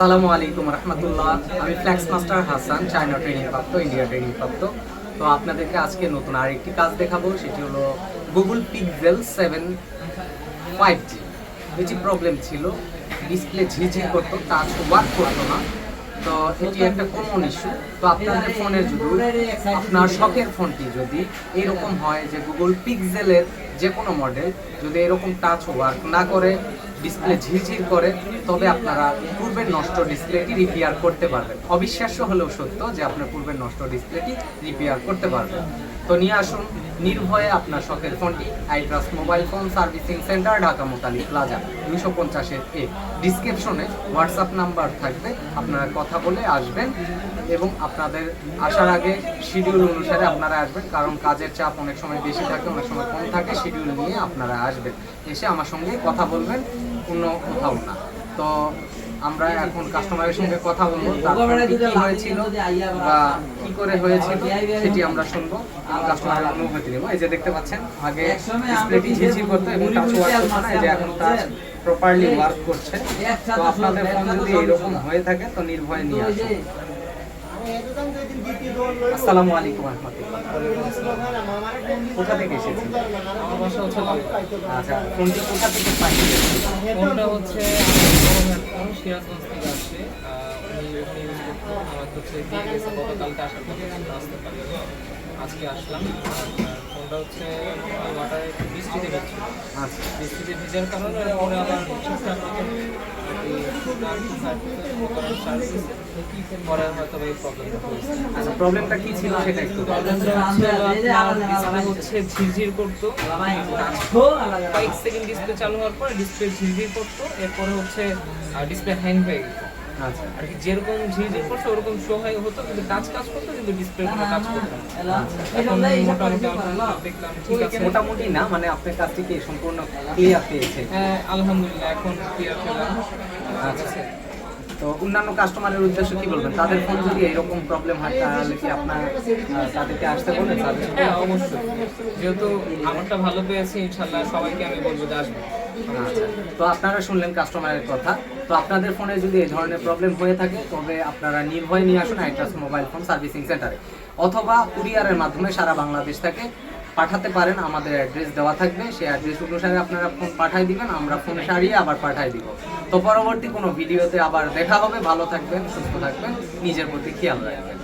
আসসালামু আলাইকুম রহমতুল্লাহ। আমি flax master Hasan, China training প্রাপ্ত, ইন্ডিয়া ট্রেনিং প্রাপ্ত। তো আপনাদেরকে আজকে নতুন আরেকটি কাজ দেখাবো, সেটি হলো গুগল পিক্সেল 7 5G। এটি প্রবলেম ছিল, ডিসপ্লে ঝিঝি করতো, টাচ ওয়ার্ক করতো না। তো এটি একটা কমন ইস্যু। তো আপনাদের ফোনের যদি আপনার শখের ফোনটি যদি এরকম হয় যে গুগল পিক্সেলের যে কোনো মডেল যদি এরকম টাচ ওয়ার্ক না করে, ডিসপ্লে ঝিরঝির করে, তবে আপনারা পূর্বের নষ্ট ডিসপ্লেটি রিপেয়ার করতে পারবেন। অবিশ্বাস্য হলেও সত্য যে আপনার পূর্বের নষ্ট ডিসপ্লেটি রিপেয়ার করতে পারবেন। তো নিয়ে আসুন নির্ভয়ে আপনার শখের ফোনটি iTrust mobile phone servicing centre, Dhaka Motali plaza 250-এ। ডিসক্রিপশনে হোয়াটসঅ্যাপ নাম্বার থাকবে, আপনারা কথা বলে আসবেন এবং আপনাদের আসার আগে শিডিউল অনুসারে আপনারা আসবেন, কারণ কাজের চাপ অনেক সময় বেশি থাকে, অনেক সময় কম থাকে। শিডিউল নিয়ে আপনারা আসবেন, এসে আমার সঙ্গে কথা বলবেন, অন্য কোথাও না। তো আমরা এখন কাস্টমারের সঙ্গে কথা বলবো, তারপরে কি হয়েছিল বা কি করে হয়েছিল সেটি আমরা শুনবো, কাস্টমারের অনুভূতি নেব। এই যে দেখতে পাচ্ছেন আগে ডিসপ্লেটি ঝিঝি করতো এবং টাচ ওয়ার্ক করতো না, এই যে এখন টাচ প্রপারলি ওয়ার্ক করছে। তো আপনাদের ফোন যদি এরকম হয়ে থাকে তো নির্ভয়ে নিয়ে আসুন। আসসালামু আলাইকুম রহমতুল্লাহ। কোথা থেকে এসেছেন? আচ্ছা, ফোনটি কোথা থেকে পাঠিয়েছেন? ফোনটা হচ্ছে সিরাজগঞ্জ থেকে আসছে। আমার হচ্ছে দিয়ে গেছে গতকালকে আসার কথা, আসতে পারি আজকে আসলাম। ফোনটা হচ্ছে ওয়াটারে বৃষ্টিতে ভিজছিল। আচ্ছা, বৃষ্টিতে ভিজার কারণে পরে আবার পরে হয়তো এই প্রবলেমটা হয়েছে। আচ্ছা, প্রবলেমটা কি ছিল সেটা একটু বলুন। ডিসপ্লে হচ্ছে ঝিরঝির করতো, কয়েক সেকেন্ড ডিসপ্লে চালু হওয়ার পরে ডিসপ্লে ঝিরঝির করতো, এরপরে হচ্ছে ডিসপ্লে হ্যাং হয়ে গেছে। আচ্ছা, আর কি যেরকম ঝিরঝির করছে ওরকম শো হয়ে হতো, কিন্তু টাচ কাজ করতো, কিন্তু ডিসপ্লে কোনো কাজ করতো না। এখন মোটামুটি আলহামদুলিল্লাহ দেখলাম ঠিক আছে। মোটামুটি না, মানে আপনার কাছ থেকে সম্পূর্ণ ক্লিয়ার পেয়েছে। হ্যাঁ আলহামদুলিল্লাহ এখন ক্লিয়ার পেলাম। আচ্ছা, তো অন্যান্য কাস্টমারের উদ্দেশ্যে কি বলবেন? তাদের ফোন যদি এরকম প্রবলেম হয় তাহলে কি আপনার তাদেরকে আসতে বলবেন? হ্যাঁ অবশ্যই, যেহেতু আমারটা ভালো পেয়েছি ইনশাল্লাহ সবাইকে আমি বলবো যে আসবে। আচ্ছা, তো আপনারা শুনলেন কাস্টমারের কথা। তো আপনাদের ফোনে যদি এই ধরনের প্রবলেম হয়ে থাকে তবে আপনারা নির্ভয়ে নিয়ে আসুন আইট্রাস্ট মোবাইল ফোন সার্ভিসিং সেন্টারে, অথবা কুরিয়ারের মাধ্যমে সারা বাংলাদেশ থেকে পাঠাতে পারেন। আমাদের অ্যাড্রেস দেওয়া থাকবে, সেই অ্যাড্রেস অনুসারে আপনারা ফোন পাঠিয়ে দিবেন, আমরা ফোন সারিয়ে আবার পাঠিয়ে দিব। তো পরবর্তী কোনো ভিডিওতে আবার দেখা হবে। ভালো থাকবেন, সুস্থ থাকবেন, নিজের প্রতি খেয়াল রাখবেন।